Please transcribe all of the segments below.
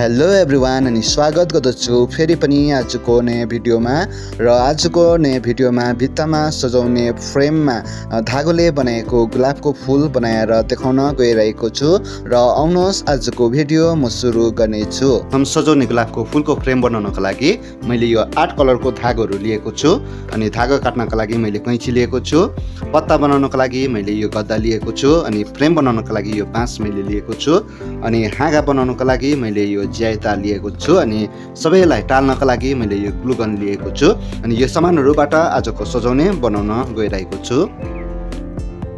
Hello everyone अनि स्वागत गर्दछु फेरि पनि आजको नयाँ भिडियोमा र आजको नयाँ भिडियोमा भित्तामा सजाउने फ्रेममा धागोले बनाएको गुलाबको फुल बनाएर देखाउन गइरहेको छु र आउनुहोस् आजको भिडियो म सुरु गर्नेछु। हम सजाउने गुलाबको फुलको फ्रेम बनाउनको लागि मैले यो 8 कलरको धागोहरू लिएको छु अनि धागो काट्नको लागि मैले कैँची लिएको छु, पत्ता बनाउनको लागि मैले यो गद्दा लिएको छु अनि फ्रेम बनाउनको लागि यो बाँस मैले लिएको छु अनि हाँगा बनाउनको लागि मैले यो ज्याइता लिएको छु अनि सबैलाई टाल्नको लागि मैले यो ग्लु गन लिएको छु अनि यो सामानहरुबाट आजको सजाउने बनाउन गइरहेको छु।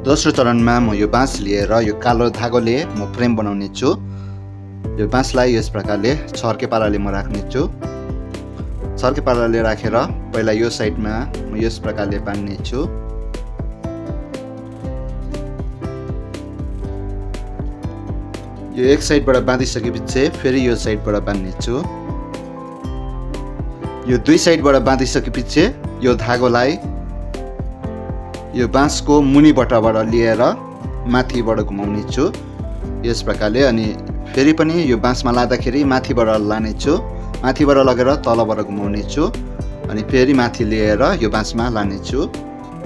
दोस्रो चरणमा म यो बाँस लिएर यो कालो धागोले म फ्रेम बनाउने छु। यो बाँसलाई यस प्रकारले छर्के पाराले म राख्ने छु। छर्के पाराले राखेर पहिला यो साइडमा म यस प्रकारले बान्ने छु। यो एक साइडबाट बाँधिसकेपछि फेरि यो साइडबाट बान्ने छु। यो दुई साइडबाट बाँधिसकेपछि यो धागोलाई यो बाँसको मुनिबटबाट लिएर माथिबाट घुमाउने छु यस प्रकारले अनि फेरि पनि यो बाँसमा लाँदाखेरि माथिबाट लाने छु, माथिबाट लगेर तलबाट घुमाउने छु अनि फेरि माथि लिएर यो बाँसमा लाने छु।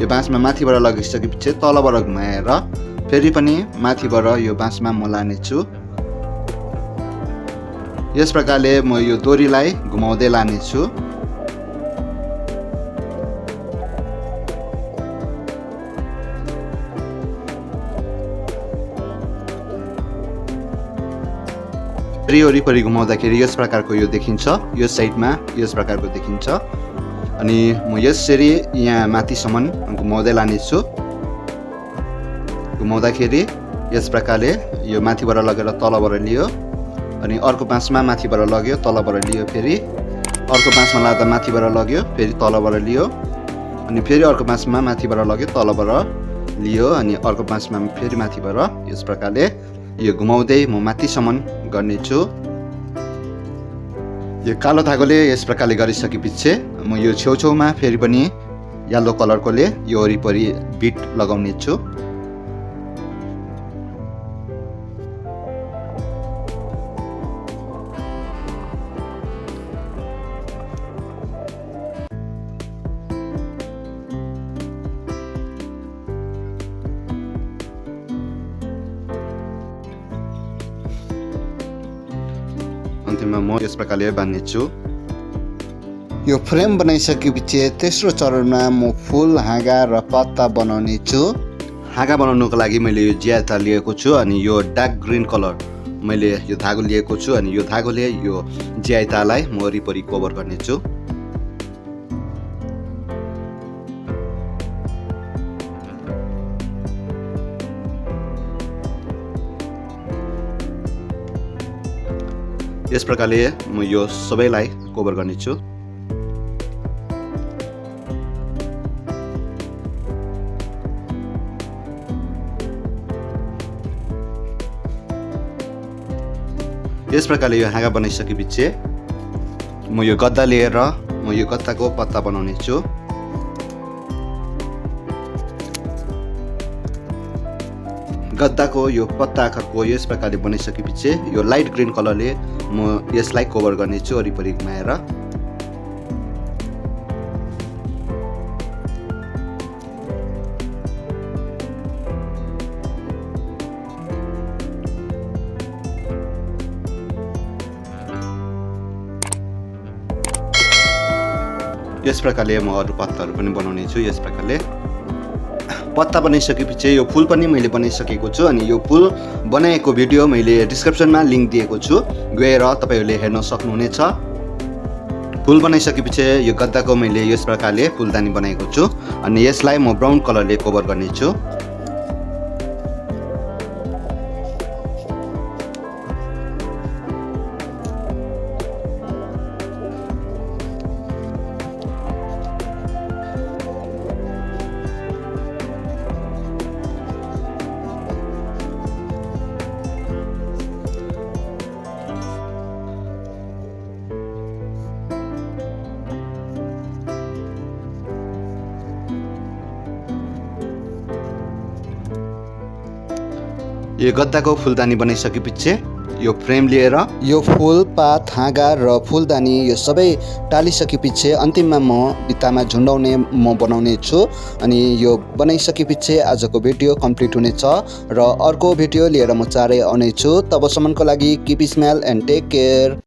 यो बाँसमा माथिबाट लगिसकेपछि तलबाट घुमाएर फेरि पनि माथिबाट यो बाँसमा म लाने छु। यस प्रकारले म यो डोरीलाई घुमाउँदै लाने छु। फेरि वरिपरि घुमाउँदाखेरि यस प्रकारको यो देखिन्छ, यो साइडमा यस प्रकारको देखिन्छ अनि म यसरी यहाँ माथिसम्म घुमाउँदै लाने छु। घुमाउँदाखेरि यस प्रकारले यो माथिबाट लगेर तलबाट लियो अनि अर्को बाँसमा माथिबाट लग्यो तलबाट लियो, फेरि अर्को बाँसमा लाग्दा माथिबाट लग्यो फेरि तलबाट लियो अनि फेरि अर्को बाँसमा माथिबाट लग्यो तलबाट लियो अनि अर्को बाँसमा फेरि माथिबाट यस प्रकारले यो घुमाउँदै म माथिसम्म गर्ने छु। यो कालो धागोले यस प्रकारले गरिसकेपछि म यो छेउछेउमा फेरि पनि येलो कलरकोले यो वरिपरि बिट लगाउने छु। अन्तिममा म यस प्रकारले बान्ने छु। यो फ्रेम बनाइसकेपछि तेस्रो चरणमा म फुल, हाँगा र पत्ता बनाउने छु। हाँगा बनाउनको लागि मैले यो ज्याता लिएको छु अनि यो डार्क ग्रीन कलर मैले यो धागो लिएको छु अनि यो धागोले यो ज्यातालाई म वरिपरि कभर गर्ने छु। यस प्रकारले म यो सबैलाई कभर गर्ने छु। यस प्रकारले यो हाँगा बनाइसकेपछि म यो गद्दा लिएर म यो गद्दाको पत्ता बनाउने छु। गद्दाको यो पत्ता आकारको यस प्रकारले बनाइसकेपछि यो लाइट ग्रीन कलरले म यसलाई कभर गर्ने छु वरिपरि घुमाएर। यस प्रकारले म अरू पत्ताहरू पनि बनाउने छु। यस प्रकारले पत्ता बनाइसकेपछि यो फुल पनि मैले बनाइसकेको छु अनि यो फुल बनाएको भिडियो मैले डिस्क्रिप्सनमा लिङ्क दिएको छु, गएर तपाईहरुले हेर्न सक्नुहुनेछ। फुल बनाइसकेपछि यो गद्दाको मैले यस प्रकारले फुलदानी बनाएको छु अनि यसलाई म ब्राउन कलरले कभर गर्ने छु। यो गद्दाको फुलदानी बनाइसकेपछि यो फ्रेम लिएर यो फुल पात हाँगा र फुलदानी यो सबै टालिसकेपछि अन्तिममा म भित्तामा झुन्डाउने म बनाउने छु। अनि यो बनाइसकेपछि आजको भिडियो कम्प्लिट हुनेछ र अर्को भिडियो लिएर म चाँडै आउने छु। तबसम्मको लागि keep smile and take care.